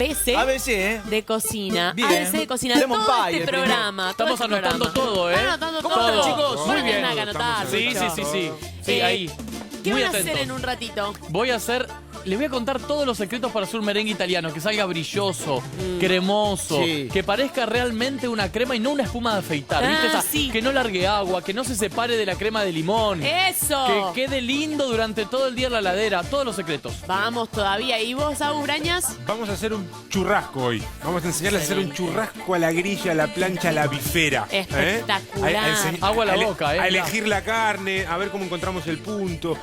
ABC, ABC, de cocina. Bien. ABC de cocina. Lemon todo pie, este el primero. programa. Estamos todo este anotando programa. todo, ¿eh? Están anotando ¿Cómo todo. están, chicos? Muy Muy bien. bien. Nada que anotar. Sí, sí, sí, sí. Sí, ahí. ¿Qué Muy van a hacer atentos. en un ratito? Voy a hacer... Les voy a contar todos los secretos para hacer un merengue italiano, que salga brilloso, cremoso, Sí. que parezca realmente una crema y no una espuma de afeitar. ¿Viste? Ah, Esa- sí. Que no largue agua, que no se separe de la crema de limón. ¡Eso! Que quede lindo durante todo el día en la heladera. Todos los secretos. Vamos todavía. ¿Y vos, Agus Brañas? Vamos a hacer un churrasco hoy. Vamos a enseñarles a hacer un churrasco a la grilla, a la plancha, a la bifera. Espectacular. Agua a la boca, A elegir la carne, a ver cómo encontramos el punto,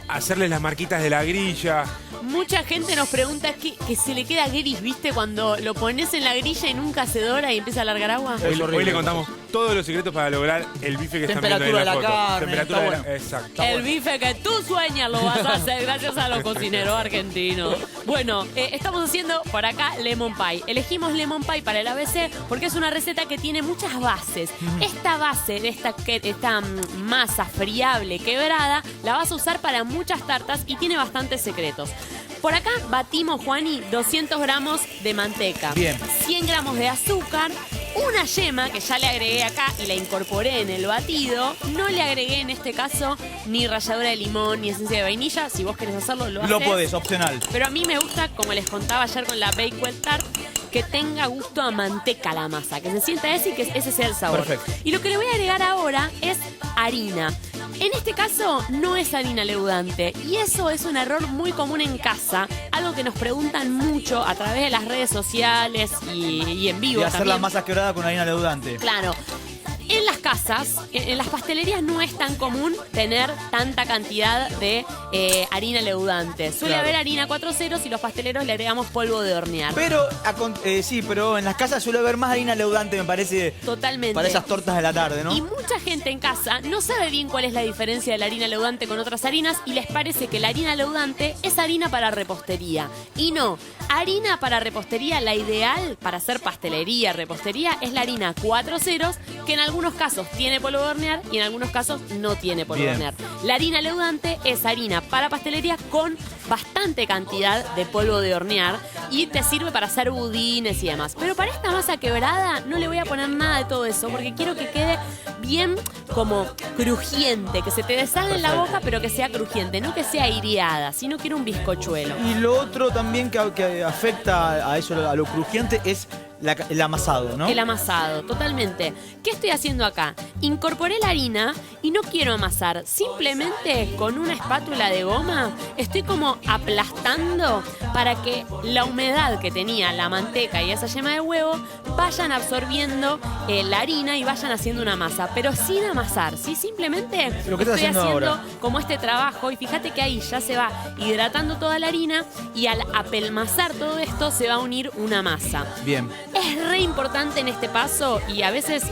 a hacerles las marquitas de la grilla. Mucha gente nos pregunta que se le queda gris, ¿viste? Cuando lo pones en la grilla y nunca se dora y empieza a largar agua. Hoy le contamos todos los secretos para lograr el bife que están viendo ahí en Temperatura la de la foto. carne, Temperatura está de la... bueno. Exacto. El bife que tú sueñas lo vas a hacer gracias a los cocineros argentinos. Bueno, estamos haciendo por acá lemon pie. Elegimos lemon pie para el ABC porque es una receta que tiene muchas bases. Esta base de esta masa friable quebrada la vas a usar para muchas tartas y tiene bastantes secretos. Por acá batimos, Juani, 200 gramos de manteca. Bien. 100 gramos de azúcar, una yema que ya le agregué acá y la incorporé en el batido. No le agregué en este caso ni ralladura de limón ni esencia de vainilla. Si vos querés hacerlo, lo Lo haces. podés, opcional. Pero a mí me gusta, como les contaba ayer con la Bakewell Tart, que tenga gusto a manteca la masa, que se sienta ese y que ese sea el sabor. Perfecto. Y lo que le voy a agregar ahora es harina. En este caso no es harina leudante y eso es un error muy común en casa, algo que nos preguntan mucho a través de las redes sociales y en vivo Y hacer también. la masa quebrada con harina leudante. Claro. En las casas, en las pastelerías no es tan común tener tanta cantidad de harina leudante. Suele Claro. haber harina 4 ceros y los pasteleros le agregamos polvo de hornear. Pero, sí, pero en las casas suele haber más harina leudante, me parece, Totalmente. para esas tortas de la tarde, ¿no? Y mucha gente en casa no sabe bien cuál es la diferencia de la harina leudante con otras harinas y les parece que la harina leudante es harina para repostería. Y no, harina para repostería, la ideal para hacer pastelería, repostería, es la harina 4 ceros, que en algunos casos tiene polvo de hornear y en algunos casos no tiene polvo de Bien. hornear. La harina leudante es harina para pastelería con bastante cantidad de polvo de hornear y te sirve para hacer budines y demás. Pero para esta masa quebrada no le voy a poner nada de todo eso porque quiero que quede bien como crujiente, que se te deshaga en la boca pero que sea crujiente, no que sea aireada, sino quiero un bizcochuelo. Y lo otro también que afecta a eso, a lo crujiente, es el amasado, ¿no? El amasado, totalmente. ¿Qué estoy haciendo acá? Incorporé la harina y no quiero amasar. Simplemente con una espátula de goma estoy como aplastando para que la humedad que tenía la manteca y esa yema de huevo vayan absorbiendo la harina y vayan haciendo una masa. Pero sin amasar, ¿sí? Simplemente Lo que estás estoy haciendo ahora. como este trabajo y fíjate que ahí ya se va hidratando toda la harina y al apelmazar todo esto se va a unir una masa. Bien. Es re importante en este paso y a veces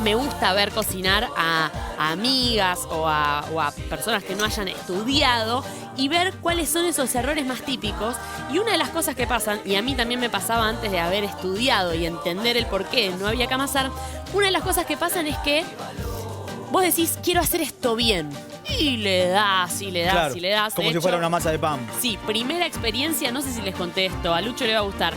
me gusta ver cocinar a amigas o a personas que no hayan estudiado y ver cuáles son esos errores más típicos. Y una de las cosas que pasan, y a mí también me pasaba antes de haber estudiado y entender el por qué no había que amasar, una de las cosas que pasan es que vos decís, quiero hacer esto bien. Y le das, y le das, Claro, y le das. como De si hecho, fuera una masa de pan. Sí, primera experiencia, no sé si les conté esto, a Lucho le va a gustar.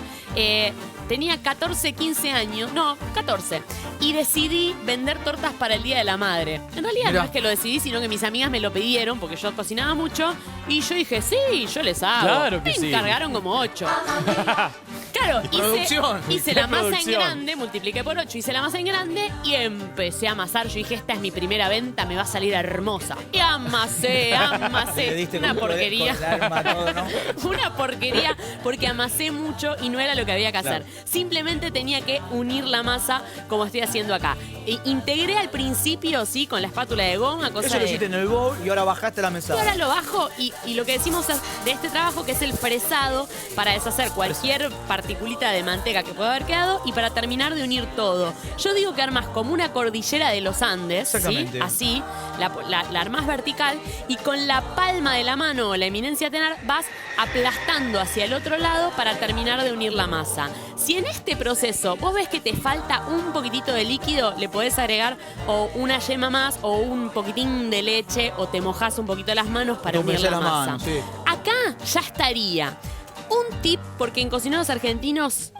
Tenía 14, 15 años, no, 14, y decidí vender tortas para el Día de la Madre. En realidad Mirá. no es que lo decidí, sino que mis amigas me lo pidieron porque yo cocinaba mucho y yo dije, sí, yo les hago. Claro que me sí. encargaron como 8. Claro, producción. hice la masa en Producción. grande, multipliqué por 8, hice la masa en grande y empecé a amasar. Yo dije, esta es mi primera venta, me va a salir hermosa. Y amasé, Le diste una con porquería. con el arma, todo, ¿no? Una porquería porque amasé mucho y no era lo que había que hacer. Claro. Simplemente tenía que unir la masa como estoy haciendo acá. Integré al principio, sí, con la espátula de goma, cosa Eso lo de... hiciste en el bowl y ahora bajaste la Y mesada. ahora lo bajo y lo que decimos de este trabajo que es el fresado para deshacer cualquier particulita de manteca que pueda haber quedado y para terminar de unir todo. Yo digo que armas como una cordillera de los Andes, ¿sí? Exactamente. Así, la armás vertical y con la palma de la mano o la eminencia tenar vas aplastando hacia el otro lado para terminar de unir la masa. Si en este proceso vos ves que te falta un poquitito de líquido, le podés agregar o una yema más o un poquitín de leche o te mojás un poquito las manos para unir Humedecés la las masa. manos, sí. Acá ya estaría. Un tip, porque en Cocineros Argentinos,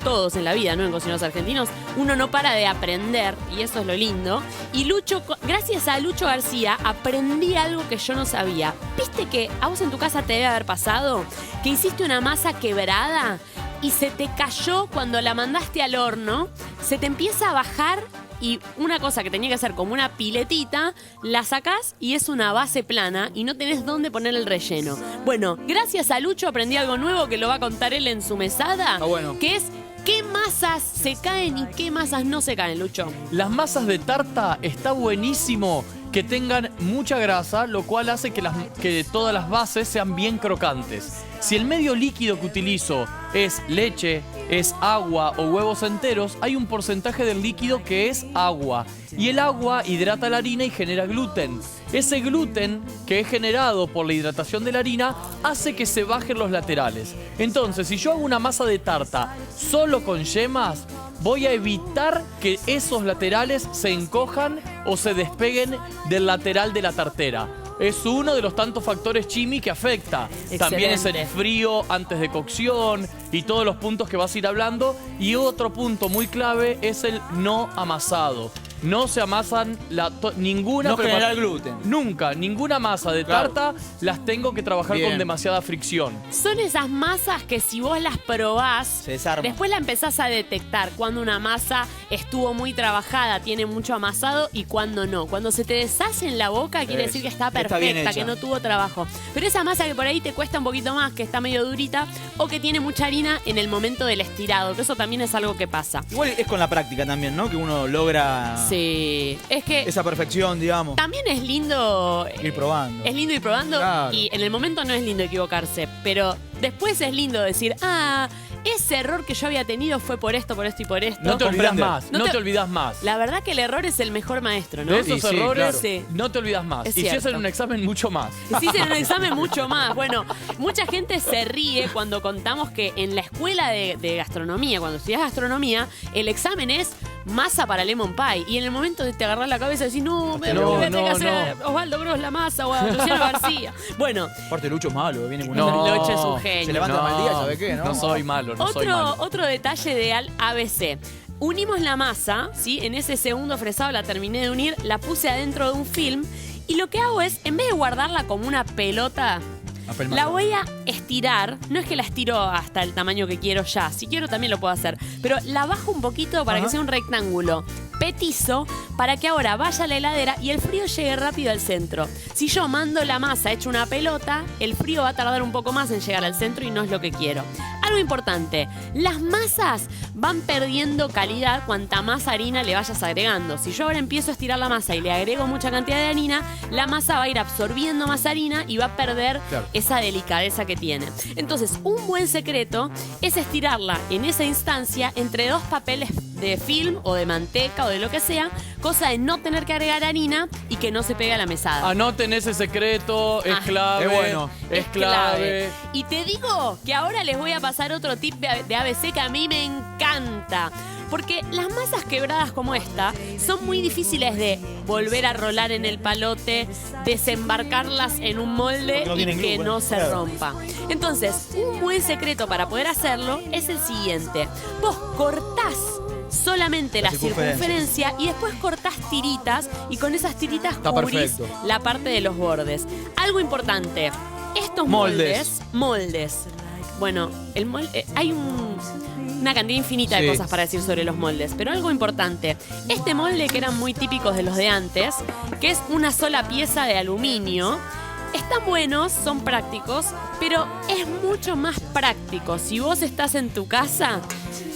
todos en la vida, ¿no? En Cocineros Argentinos, uno no para de aprender, y eso es lo lindo. Y Lucho, gracias a Lucho García, aprendí algo que yo no sabía. ¿Viste que a vos en tu casa te debe haber pasado que hiciste una masa quebrada y se te cayó cuando la mandaste al horno? Se te empieza a bajar y una cosa que tenía que ser como una piletita, la sacás y es una base plana y no tenés dónde poner el relleno. Bueno, gracias a Lucho aprendí algo nuevo que lo va a contar él en su mesada, bueno. que es qué masas se caen y qué masas no se caen, Lucho. Las masas de tarta está buenísimo que tengan mucha grasa, lo cual hace que todas las bases sean bien crocantes. Si el medio líquido que utilizo es leche, es agua o huevos enteros, hay un porcentaje del líquido que es agua. Y el agua hidrata la harina y genera gluten. Ese gluten que es generado por la hidratación de la harina hace que se bajen los laterales. Entonces, si yo hago una masa de tarta solo con yemas, voy a evitar que esos laterales se encojan o se despeguen del lateral de la tartera. Es uno de los tantos factores chimi que afecta. Excelente. También es el frío antes de cocción y todos los puntos que vas a ir hablando. Y otro punto muy clave es el no amasado. No se amasan ninguna... No generar gluten. Nunca, ninguna masa de Claro. tarta las tengo que trabajar Bien. con demasiada fricción. Son esas masas que si vos las probás, Se desarma. después la empezás a detectar cuando una masa estuvo muy trabajada, tiene mucho amasado y cuando no. Cuando se te deshace en la boca quiere decir que está que está bien perfecta, hecha. que no tuvo trabajo. Pero esa masa que por ahí te cuesta un poquito más, que está medio durita o que tiene mucha harina en el momento del estirado, que eso también es algo que pasa. Igual es con la práctica también, ¿no? Que uno logra Sí, es que esa perfección, digamos. también es lindo Ir probando. Es lindo ir probando Claro. y en el momento no es lindo equivocarse, pero después es lindo decir, ese error que yo había tenido fue por esto y por esto. No te olvidas comprender. más, no te olvidas más. La verdad que el error es el mejor maestro, ¿no? De esos Y sí, errores claro. Sí. no te olvidas más. Es Y si es cierto. en un examen, mucho más. Si hice en un examen mucho más. Bueno, mucha gente se ríe cuando contamos que en la escuela de gastronomía, cuando estudias gastronomía, el examen es masa para lemon pie. Y en el momento de te agarrar la cabeza y decís, no, me No, voy a tener que no, hacer Osvaldo Gross la masa o a Luciano García. Bueno, Aparte Lucho es malo, viene con No. una... Lucho es un genio. Se levanta mal día, ¿sabe qué? No soy malo, no soy malo. Otro detalle de al ABC. Unimos la masa, ¿sí? En ese segundo fresado la terminé de unir, la puse adentro de un film y lo que hago es, en vez de guardarla como una pelota, la voy a estirar. No es que la estiro hasta el tamaño que quiero ya. Si quiero también lo puedo hacer. Pero la bajo un poquito para que sea un rectángulo petizo para que ahora vaya a la heladera y el frío llegue rápido al centro. Si yo mando la masa hecha una pelota, el frío va a tardar un poco más en llegar al centro y no es lo que quiero. Algo importante, las masas van perdiendo calidad cuanta más harina le vayas agregando. Si yo ahora empiezo a estirar la masa y le agrego mucha cantidad de harina, la masa va a ir absorbiendo más harina y va a perder esa delicadeza que tiene. Entonces, un buen secreto es estirarla en esa instancia entre dos papeles de film o de manteca o de lo que sea, cosa de no tener que agregar harina y que no se pegue a la mesada. Anoten ese secreto, es clave. es bueno. Es clave. Y te digo que ahora les voy a pasar otro tip de ABC que a mí me encanta. Porque las masas quebradas como esta son muy difíciles de volver a rolar en el palote, desembarcarlas en un molde Porque no y tienen que gluten. no se Claro. rompa. Entonces, un buen secreto para poder hacerlo es el siguiente. Vos cortás solamente la circunferencia y después cortás tiritas y con esas tiritas Está cubrís perfecto. la parte de los bordes. Algo importante, estos Moldes. moldes. Bueno, el molde, hay una cantidad infinita de Sí. cosas para decir sobre los moldes, pero algo importante. Este molde que eran muy típicos de los de antes, que es una sola pieza de aluminio, están buenos, son prácticos, pero es mucho más práctico si vos estás en tu casa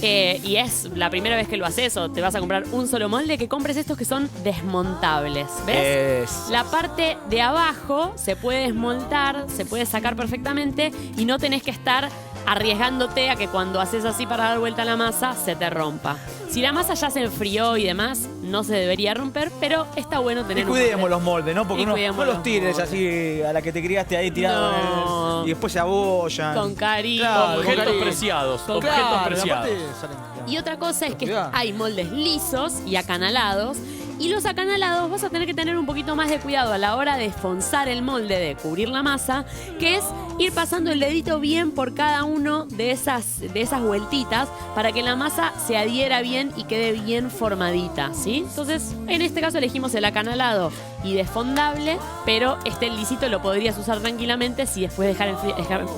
y es la primera vez que lo haces o te vas a comprar un solo molde, que compres estos que son desmontables, ¿ves? La parte de abajo se puede desmontar, se puede sacar perfectamente y no tenés que estar arriesgándote a que cuando haces así para dar vuelta a la masa se te rompa. Si la masa ya se enfrió y demás, no se debería romper, pero está bueno Y tener cuidemos molde. los moldes, ¿no? Porque Y no cuidemos los los tires moldes. así a la que te criaste ahí tirado No. y después se abollan. Con cariño. Claro, Objetos cariño. preciados. Con Objetos Claro, preciados. aparte salen- Y otra cosa es que Cuidado. hay moldes lisos y acanalados. Y los acanalados vas a tener que tener un poquito más de cuidado a la hora de esfonzar el molde, de cubrir la masa, que es ir pasando el dedito bien por cada uno de esas vueltitas para que la masa se adhiera bien y quede bien formadita, ¿sí? Entonces, en este caso elegimos el acanalado y desfondable, pero este lisito lo podrías usar tranquilamente si después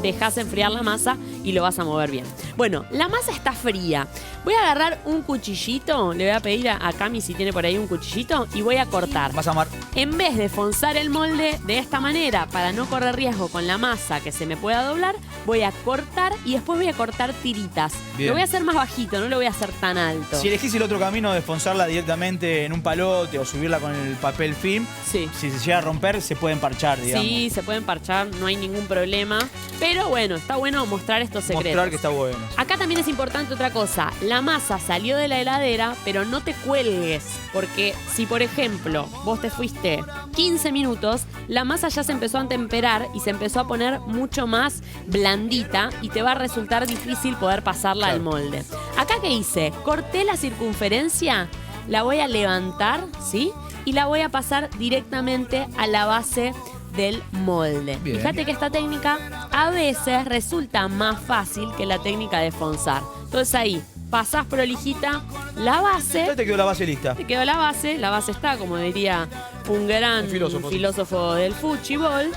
dejas enfriar la masa y lo vas a mover bien. Bueno, la masa está fría. Voy a agarrar un cuchillito, le voy a pedir a Cami si tiene por ahí un cuchillito y voy a cortar. Vas a amar. En vez de fonzar el molde de esta manera para no correr riesgo con la masa que se me pueda doblar, voy a cortar y después voy a cortar tiritas. Bien. Lo voy a hacer más bajito, no lo voy a hacer tan alto. Si elegís el otro camino de fonzarla directamente en un palote o subirla con el papel film, Sí. si se llega a romper, se pueden parchar, digamos. Sí, se pueden parchar, no hay ningún problema. Pero bueno, está bueno mostrar estos secretos. Mostrar que está bueno. Acá también es importante otra cosa. La masa salió de la heladera, pero no te cuelgues. Porque si, por ejemplo, vos te fuiste 15 minutos, la masa ya se empezó a temperar y se empezó a poner mucho más blandita y te va a resultar difícil poder pasarla al molde. Acá, ¿qué hice? Corté la circunferencia, la voy a levantar, ¿sí? Y la voy a pasar directamente a la base del molde. Bien. Fíjate que esta técnica a veces resulta más fácil que la técnica de fonzar. Entonces ahí, pasás prolijita la base. Ya te quedó la base lista. Te quedó la base está, como diría un gran Un filósofo. del fuchibol.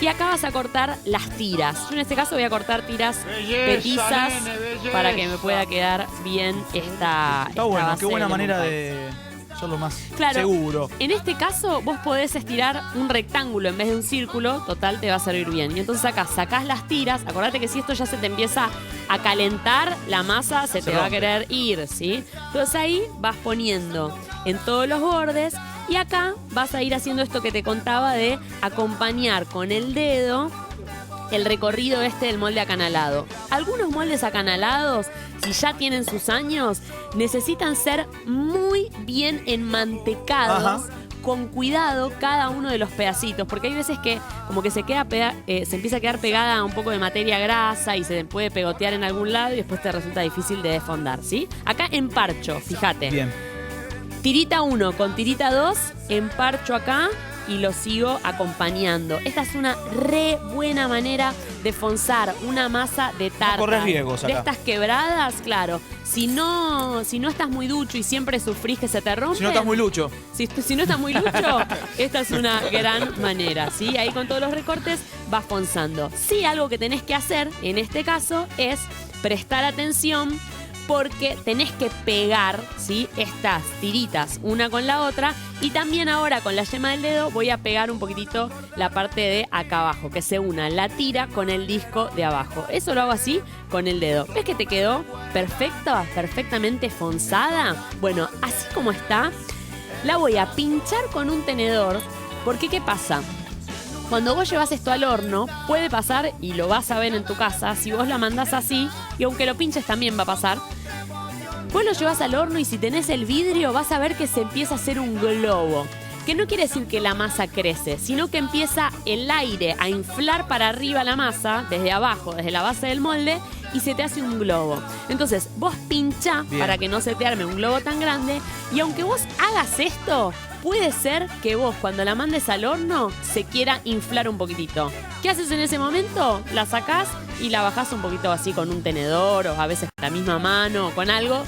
Y acá vas a cortar las tiras. Yo en este caso voy a cortar tiras petizas para que me pueda quedar bien esta Está bueno, base qué buena del manera montaje. de hacerlo más Claro, seguro. en este caso vos podés estirar un rectángulo en vez de un círculo, total te va a servir bien. Y entonces acá sacás las tiras, acordate que si esto ya se te empieza a calentar, la masa se te va a rompe. querer ir, ¿sí? Entonces ahí vas poniendo en todos los bordes y acá vas a ir haciendo esto que te contaba de acompañar con el dedo el recorrido del molde acanalado. Algunos moldes acanalados, si ya tienen sus años, necesitan ser muy bien enmantecados. Ajá. Con cuidado cada uno de los pedacitos, porque hay veces que como que se empieza a quedar pegada un poco de materia grasa y se puede pegotear en algún lado y después te resulta difícil de desfondar, ¿sí? Acá emparcho, fíjate. Bien. Tirita 1 con tirita 2, emparcho acá y lo sigo acompañando. Esta es una re buena manera de fonzar una masa de tarta. No corres riesgos acá. De estas quebradas, claro. Si no estás muy ducho y siempre sufrís que se te rompe. Si no estás muy lucho. Si no estás muy lucho, esta es una gran manera, ¿sí? Ahí con todos los recortes vas fonzando. Sí, algo que tenés que hacer en este caso es prestar atención porque tenés que pegar, ¿sí? Estas tiritas una con la otra y también ahora con la yema del dedo voy a pegar un poquitito la parte de acá abajo, que se una la tira con el disco de abajo. Eso lo hago así con el dedo. ¿Ves que te quedó perfecta, perfectamente fonzada? Bueno, así como está, la voy a pinchar con un tenedor porque ¿qué pasa? Cuando vos llevas esto al horno, puede pasar, y lo vas a ver en tu casa, si vos la mandás así, y aunque lo pinches también va a pasar, vos lo llevas al horno y si tenés el vidrio vas a ver que se empieza a hacer un globo. Que no quiere decir que la masa crece, sino que empieza el aire a inflar para arriba la masa, desde abajo, desde la base del molde, y se te hace un globo. Entonces, vos pinchá para que no se te arme un globo tan grande, y aunque vos hagas esto, puede ser que vos cuando la mandes al horno se quiera inflar un poquitito. ¿Qué haces en ese momento? La sacás y la bajás un poquito así con un tenedor o a veces con la misma mano o con algo,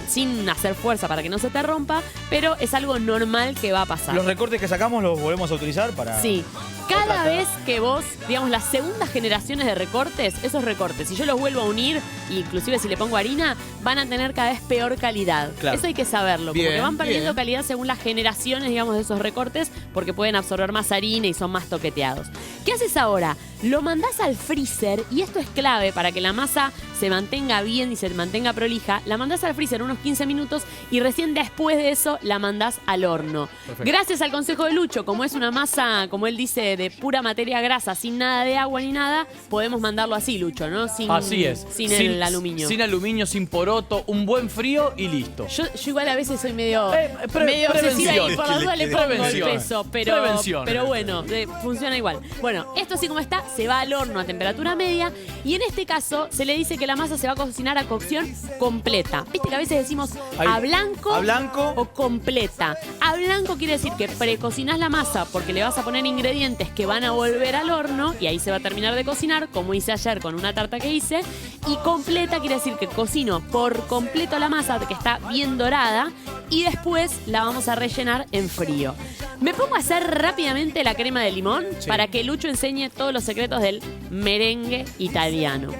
sin hacer fuerza para que no se te rompa, pero es algo normal que va a pasar. Los recortes que sacamos los volvemos a utilizar para... Sí. Cada vez que vos, digamos, las segundas generaciones de recortes, esos recortes, si yo los vuelvo a unir, inclusive si le pongo harina, van a tener cada vez peor calidad. Claro. Eso hay que saberlo, Bien, porque van perdiendo bien. calidad según las generaciones, digamos, de esos recortes, porque pueden absorber más harina y son más toqueteados. ¿Qué haces ahora? Lo mandás al freezer, y esto es clave para que la masa se mantenga bien y se mantenga prolija. La mandás al freezer unos 15 minutos y recién después de eso la mandás al horno. Perfecto. Gracias al consejo de Lucho, como es una masa, como él dice, de pura materia grasa, sin nada de agua ni nada, podemos mandarlo así, Lucho, ¿no? Así es. Sin el aluminio. Sin aluminio, sin poroto, un buen frío y listo. Yo igual a veces soy medio Prevención. obsesiva y por la duda le pongo el Prevención. peso, Prevención. pero bueno, funciona igual. Bueno, Bueno, esto así como está, se va al horno a temperatura media y en este caso se le dice que la masa se va a cocinar a cocción completa. Viste que a veces decimos a blanco o completa. A blanco quiere decir que precocinás la masa porque le vas a poner ingredientes que van a volver al horno y ahí se va a terminar de cocinar, como hice ayer con una tarta que hice. Y completa quiere decir que cocino por completo la masa, que está bien dorada, y después la vamos a rellenar en frío. Me pongo a hacer rápidamente la crema de limón para que Lucho enseñe todos los secretos del merengue italiano.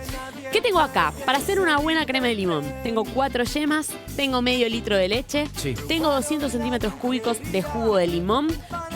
¿Qué tengo acá? Para hacer una buena crema de limón, tengo 4 yemas, tengo medio litro de leche, tengo 200 centímetros cúbicos de jugo de limón,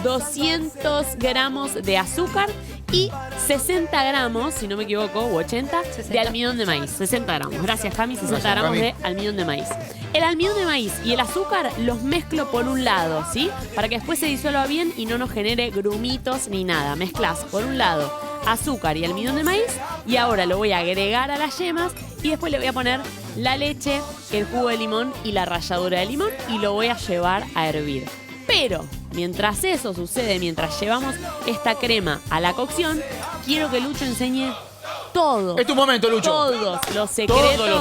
200 gramos de azúcar y 60 gramos, si no me equivoco, u 80, de almidón de maíz. 60 gramos. Gracias, Cami. 60 gramos de almidón de maíz. El almidón de maíz y el azúcar los mezclo por un lado, ¿sí? Para que después se disuelva bien y no nos genere grumitos ni nada. Mezclas por un lado azúcar y almidón de maíz y ahora lo voy a agregar a las yemas y después le voy a poner la leche, el jugo de limón y la ralladura de limón y lo voy a llevar a hervir. Pero mientras eso sucede, mientras llevamos esta crema a la cocción, quiero que Lucho enseñe todo. Es tu momento, Lucho. Todos los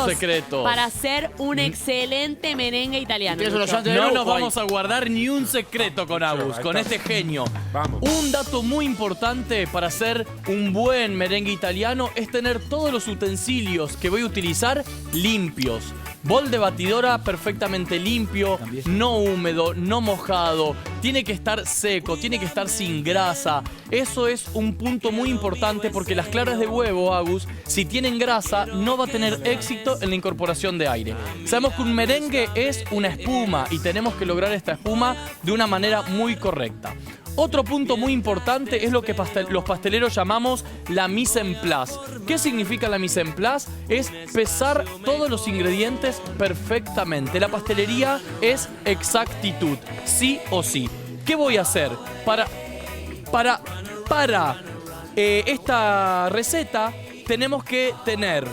secretos para hacer un excelente merengue italiano. No nos vamos a guardar ni un secreto con Agus, con este genio. Vamos. Un dato muy importante para hacer un buen merengue italiano es tener todos los utensilios que voy a utilizar limpios. Bol de batidora perfectamente limpio, no húmedo, no mojado. Tiene que estar seco, tiene que estar sin grasa. Eso es un punto muy importante porque las claras de huevo, Agus, si tienen grasa, no va a tener éxito en la incorporación de aire. Sabemos que un merengue es una espuma y tenemos que lograr esta espuma de una manera muy correcta. Otro punto muy importante es lo que los pasteleros llamamos la mise en place. ¿Qué significa la mise en place? Es pesar todos los ingredientes perfectamente. La pastelería es exactitud, sí o sí. ¿Qué voy a hacer? Para esta receta tenemos que tener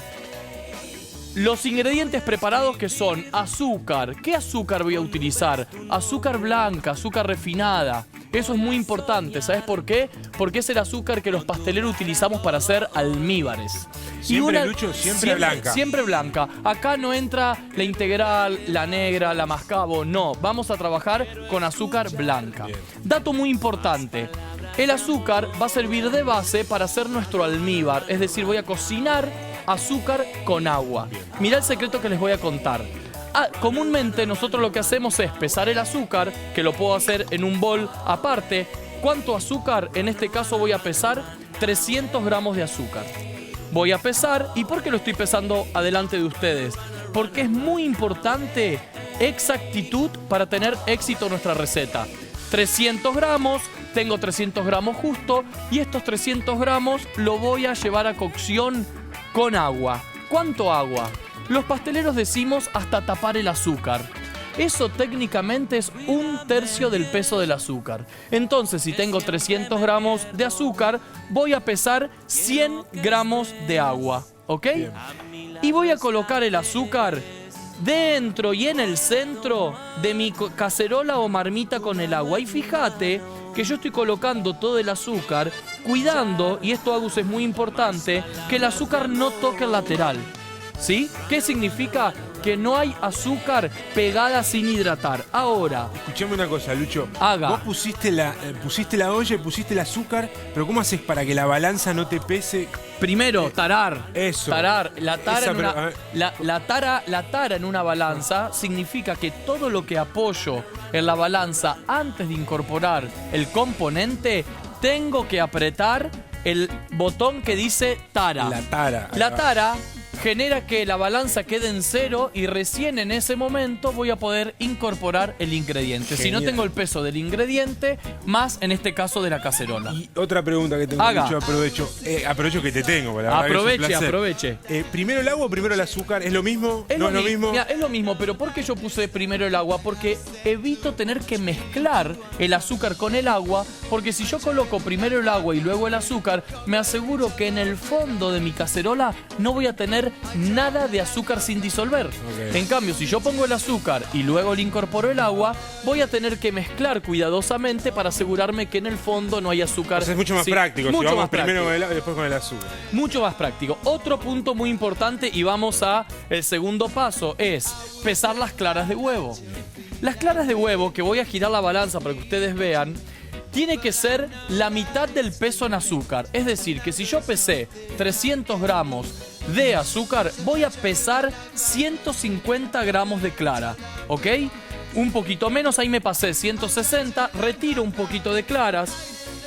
los ingredientes preparados que son azúcar. ¿Qué azúcar voy a utilizar? Azúcar blanca, azúcar refinada. Eso es muy importante. ¿Sabes por qué? Porque es el azúcar que los pasteleros utilizamos para hacer almíbares. Siempre, Lucho, siempre blanca. Siempre blanca. Acá no entra la integral, la negra, la mascabo. No, vamos a trabajar con azúcar blanca. Bien. Dato muy importante. El azúcar va a servir de base para hacer nuestro almíbar. Es decir, voy a cocinar azúcar con agua. Mirá el secreto que les voy a contar. Comúnmente nosotros lo que hacemos es pesar el azúcar, que lo puedo hacer en un bol aparte. ¿Cuánto azúcar? En este caso voy a pesar 300 gramos de azúcar. Voy a pesar, ¿y por qué lo estoy pesando adelante de ustedes? Porque es muy importante exactitud para tener éxito en nuestra receta. 300 gramos, tengo 300 gramos justo, y estos 300 gramos lo voy a llevar a cocción con agua. ¿Cuánto agua? Los pasteleros decimos hasta tapar el azúcar. Eso técnicamente es 1/3 del peso del azúcar. Entonces, si tengo 300 gramos de azúcar, voy a pesar 100 gramos de agua, ¿ok? Y voy a colocar el azúcar dentro y en el centro de mi cacerola o marmita con el agua. Y fíjate que yo estoy colocando todo el azúcar, cuidando, y esto, Agus, es muy importante, que el azúcar no toque el lateral. ¿Sí? ¿Qué significa? Que no hay azúcar pegada sin hidratar. Ahora, escuchame una cosa, Lucho. Haga. Vos pusiste la olla, pusiste el azúcar, pero ¿cómo haces para que la balanza no te pese? primero, tarar. Eso. Tarar. La tara, Esa, la tara en una balanza significa que todo lo que apoyo en la balanza antes de incorporar el componente, tengo que apretar el botón que dice tara. La tara. La tara genera que la balanza quede en cero y recién en ese momento voy a poder incorporar el ingrediente. Genial. Si no tengo el peso del ingrediente, más en este caso de la cacerola. Y otra pregunta que tengo, Haga. Lucho, aprovecho que te tengo. La verdad que es un placer. Aproveche. ¿Primero el agua o primero el azúcar? ¿Es lo mismo? ¿No es lo mismo? Mira, es lo mismo, pero ¿por qué yo puse primero el agua? Porque evito tener que mezclar el azúcar con el agua, porque si yo coloco primero el agua y luego el azúcar, me aseguro que en el fondo de mi cacerola no voy a tener nada de azúcar sin disolver. En cambio, si yo pongo el azúcar y luego le incorporo el agua, voy a tener que mezclar cuidadosamente para asegurarme que en el fondo no hay azúcar. O sea, es mucho más práctico. Mucho si vamos más primero práctico. con el agua y después con el azúcar. Mucho más práctico. Otro punto muy importante, y vamos a el segundo paso, es pesar las claras de huevo. Las claras de huevo, que voy a girar la balanza para que ustedes vean, tiene que ser la mitad del peso en azúcar. Es decir, que si yo pesé 300 gramos de azúcar, voy a pesar 150 gramos de clara, ¿ok? Un poquito menos, ahí me pasé 160, retiro un poquito de claras.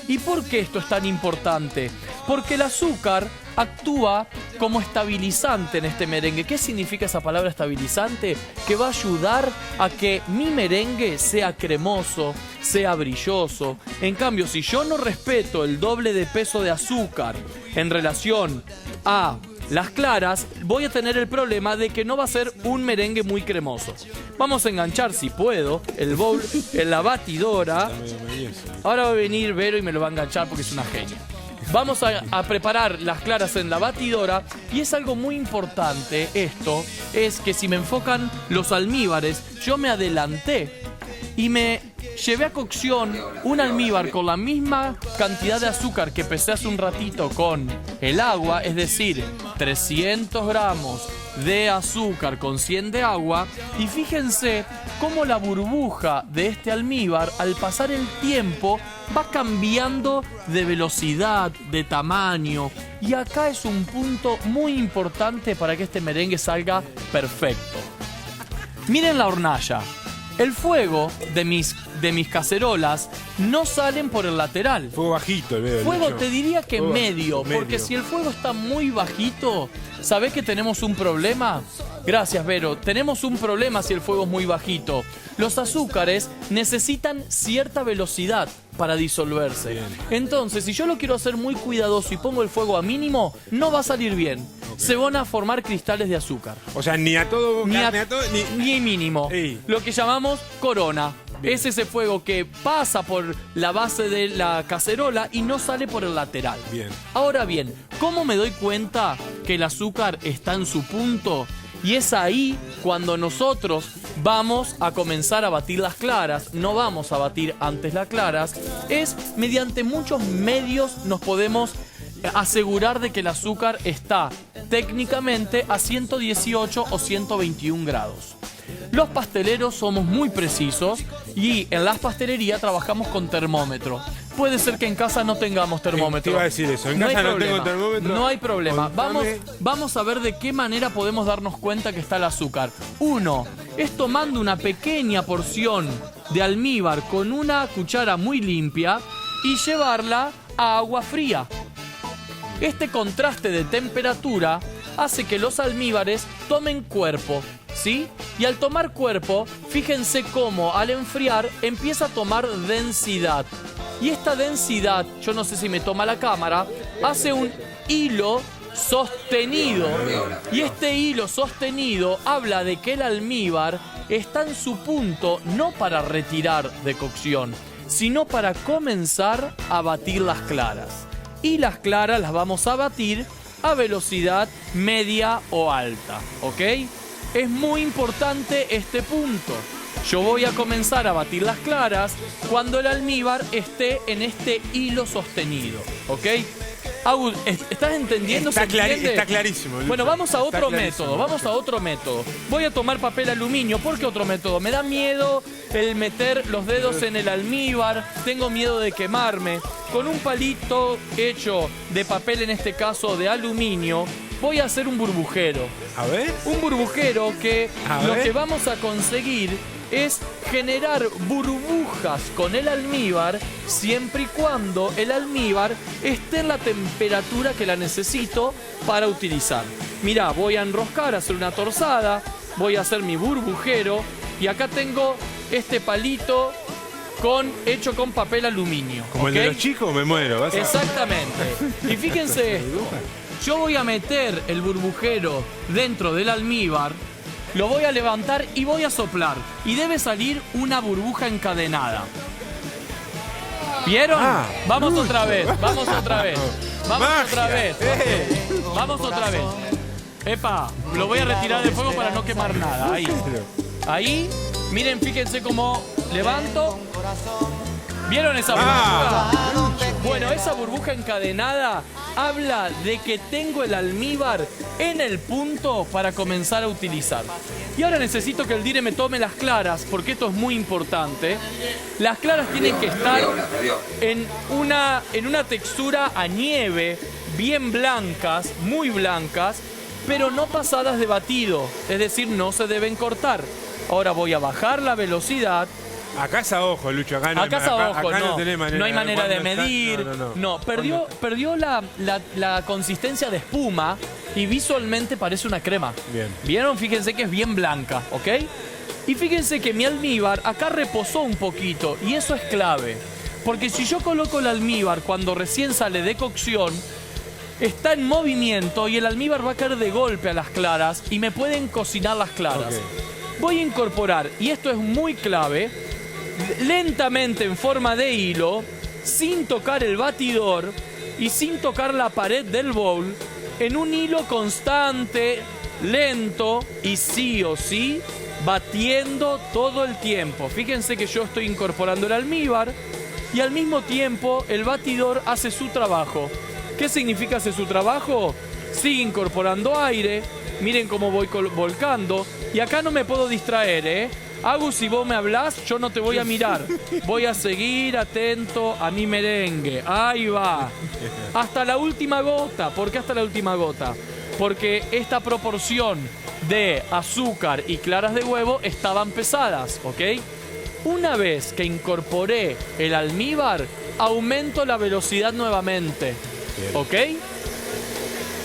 ¿Y por qué esto es tan importante? Porque el azúcar actúa como estabilizante en este merengue. ¿Qué significa esa palabra estabilizante? Que va a ayudar a que mi merengue sea cremoso, sea brilloso. En cambio, si yo no respeto el doble de peso de azúcar en relación a las claras, voy a tener el problema de que no va a ser un merengue muy cremoso. Vamos a enganchar, si puedo, el bowl en la batidora. Ahora va a venir Vero y me lo va a enganchar porque es una genia. Vamos a preparar las claras en la batidora, y es algo muy importante esto, es que si me enfocan los almíbares, yo me adelanté y me llevé a cocción un almíbar con la misma cantidad de azúcar que pesé hace un ratito con el agua, es decir, 300 gramos de azúcar con 100 de agua, y fíjense cómo la burbuja de este almíbar al pasar el tiempo va cambiando de velocidad, de tamaño, y acá es un punto muy importante para que este merengue salga perfecto. Miren la hornalla. El fuego de mis cacerolas no salen por el lateral. Fuego bajito, veo. Fuego te diría que Fuego medio, medio. porque si el fuego está muy bajito, ¿sabés que tenemos un problema? Gracias, Vero. Tenemos un problema si el fuego es muy bajito. Los azúcares necesitan cierta velocidad para disolverse. Bien. Entonces, si yo lo quiero hacer muy cuidadoso y pongo el fuego a mínimo, no va a salir bien. Se van a formar cristales de azúcar. O sea, ni a todo, Ni a todo, ni mínimo. Ey. Lo que llamamos corona. Bien. Es ese fuego que pasa por la base de la cacerola y no sale por el lateral. Bien. Ahora bien, ¿cómo me doy cuenta que el azúcar está en su punto? Y es ahí cuando nosotros vamos a comenzar a batir las claras, no vamos a batir antes las claras, es mediante muchos medios nos podemos asegurar de que el azúcar está técnicamente a 118 o 121 grados. Los pasteleros somos muy precisos y en las pastelerías trabajamos con termómetro. Puede ser que en casa no tengamos termómetro. Te iba a decir eso. En No casa hay no problema. tengo termómetro. No hay problema. Contame. Vamos a ver de qué manera podemos darnos cuenta que está el azúcar. Uno, es tomando una pequeña porción de almíbar con una cuchara muy limpia y llevarla a agua fría. Este contraste de temperatura hace que los almíbares tomen cuerpo, ¿sí? Y al tomar cuerpo, fíjense cómo al enfriar empieza a tomar densidad. Y esta densidad, yo no sé si me toma la cámara, hace un hilo sostenido. Y este hilo sostenido habla de que el almíbar está en su punto no para retirar de cocción, sino para comenzar a batir las claras. Y las claras las vamos a batir a velocidad media o alta, ¿ok? Es muy importante este punto. Yo voy a comenzar a batir las claras cuando el almíbar esté en este hilo sostenido, ¿ok? Agus, ¿estás entendiendo? Está, ¿Se entiende? está clarísimo. Lucho. Bueno, vamos a Está otro clarísimo. método, vamos a otro método. Voy a tomar papel aluminio. ¿Por qué otro método? Me da miedo el meter los dedos en el almíbar, tengo miedo de quemarme. Con un palito hecho de papel, en este caso de aluminio, voy a hacer un burbujero. A ver. Un burbujero que A lo ver. que vamos a conseguir es generar burbujas con el almíbar siempre y cuando el almíbar esté en la temperatura que la necesito para utilizar. Mirá, voy a enroscar, a hacer una torzada, voy a hacer mi burbujero y acá tengo este palito hecho con papel aluminio. Como el de ¿ok? los chicos, me muero. ¿Vas a- Exactamente. Y fíjense esto. Yo voy a meter el burbujero dentro del almíbar, lo voy a levantar y voy a soplar. Y debe salir una burbuja encadenada. ¿Vieron? Ah, Vamos Lucho. otra vez, vamos otra vez. Vamos Magia. otra vez. Vamos otra vez. Epa, lo voy a retirar del fuego para no quemar nada. Ahí. Ahí, miren, fíjense cómo levanto. ¿Vieron esa burbuja? Bueno, esa burbuja encadenada habla de que tengo el almíbar en el punto para comenzar a utilizar. Y ahora necesito que el dire me tome las claras, porque esto es muy importante. Las claras tienen que estar en una textura a nieve, bien blancas, muy blancas, pero no pasadas de batido, es decir, no se deben cortar. Ahora voy a bajar la velocidad. Acá es a ojo, Lucho. Acá es a ojo, acá no. tenés manera. No hay manera de medir. No. Perdió la consistencia de espuma y visualmente parece una crema. Bien. ¿Vieron? Fíjense que es bien blanca, ¿ok? Y fíjense que mi almíbar acá reposó un poquito y eso es clave. Porque si yo coloco el almíbar cuando recién sale de cocción, está en movimiento y el almíbar va a caer de golpe a las claras y me pueden cocinar las claras. Okay. Voy a incorporar, y esto es muy clave, lentamente en forma de hilo, sin tocar el batidor y sin tocar la pared del bowl, en un hilo constante, lento y sí o sí, batiendo todo el tiempo. Fíjense que yo estoy incorporando el almíbar y al mismo tiempo el batidor hace su trabajo. ¿Qué significa hace su trabajo? Sigue incorporando aire. Miren cómo voy volcando. Y acá no me puedo distraer, ¿eh? Agus, si vos me hablás, yo no te voy a mirar. Voy a seguir atento a mi merengue. Ahí va. Hasta la última gota. ¿Por qué hasta la última gota? Porque esta proporción de azúcar y claras de huevo estaban pesadas, ¿ok? Una vez que incorporé el almíbar, aumento la velocidad nuevamente, ¿ok?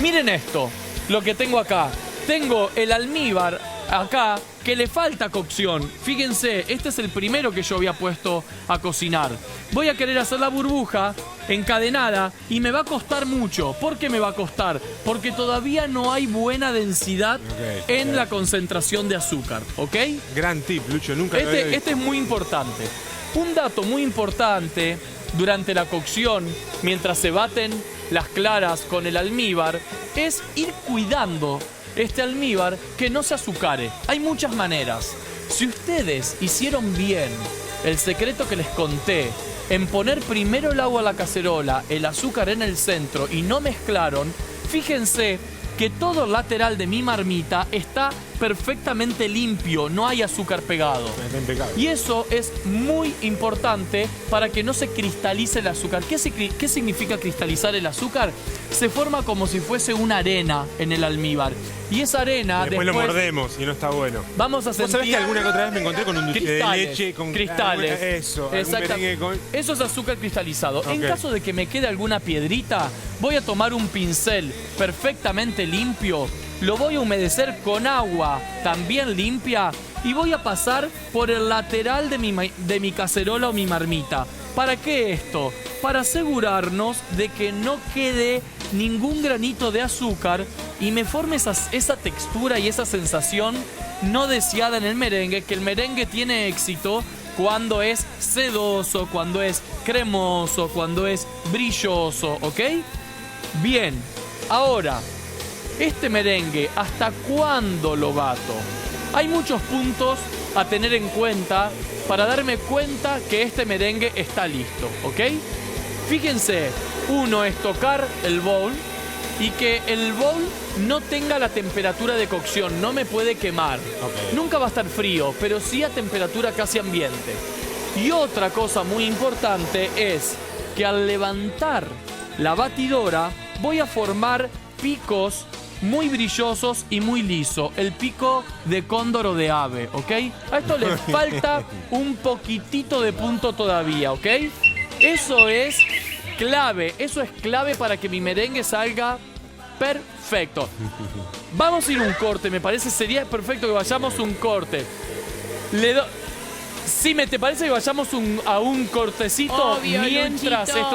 Miren esto, lo que tengo acá. Tengo el almíbar acá que le falta cocción. Fíjense, este es el primero que yo había puesto a cocinar. Voy a querer hacer la burbuja encadenada y me va a costar mucho. ¿Por qué me va a costar? Porque todavía no hay buena densidad en la concentración de azúcar, ¿ok? Gran tip, Lucho, nunca lo había visto. Este es muy importante. Un dato muy importante durante la cocción, mientras se baten las claras con el almíbar, es ir cuidando este almíbar que no se azucare. Hay muchas maneras. Si ustedes hicieron bien el secreto que les conté en poner primero el agua a la cacerola, el azúcar en el centro y no mezclaron, fíjense que todo el lateral de mi marmita está perfectamente limpio, no hay azúcar pegado. Y eso es muy importante para que no se cristalice el azúcar. ¿Qué significa cristalizar el azúcar? Se forma como si fuese una arena en el almíbar. Y esa arena después lo mordemos y no está bueno. Vamos a sentir... ¿Vos sabés que alguna que otra vez me encontré con un dulce de leche? Con cristales. Eso, exactamente. Eso es azúcar cristalizado. Okay. En caso de que me quede alguna piedrita, voy a tomar un pincel perfectamente limpio, lo voy a humedecer con agua también limpia y voy a pasar por el lateral de mi cacerola o mi marmita. ¿Para qué esto? Para asegurarnos de que no quede ningún granito de azúcar y me forme esa textura y esa sensación no deseada en el merengue, que el merengue tiene éxito cuando es sedoso, cuando es cremoso, cuando es brilloso, ¿ok? Bien, ahora, este merengue, ¿hasta cuándo lo bato? Hay muchos puntos a tener en cuenta para darme cuenta que este merengue está listo, ¿ok? Fíjense, uno es tocar el bowl y que el bowl no tenga la temperatura de cocción, no me puede quemar. Okay. Nunca va a estar frío, pero sí a temperatura casi ambiente. Y otra cosa muy importante es que al levantar la batidora voy a formar picos muy brillosos y muy liso. El pico de cóndor o de ave, ¿ok? A esto le falta un poquitito de punto todavía, ¿ok? Eso es clave para que mi merengue salga perfecto. Vamos a ir a un corte, me parece, sería perfecto que vayamos a un corte. Sí, ¿te parece que vayamos a un cortecito? Obvio, mientras Luchito. esto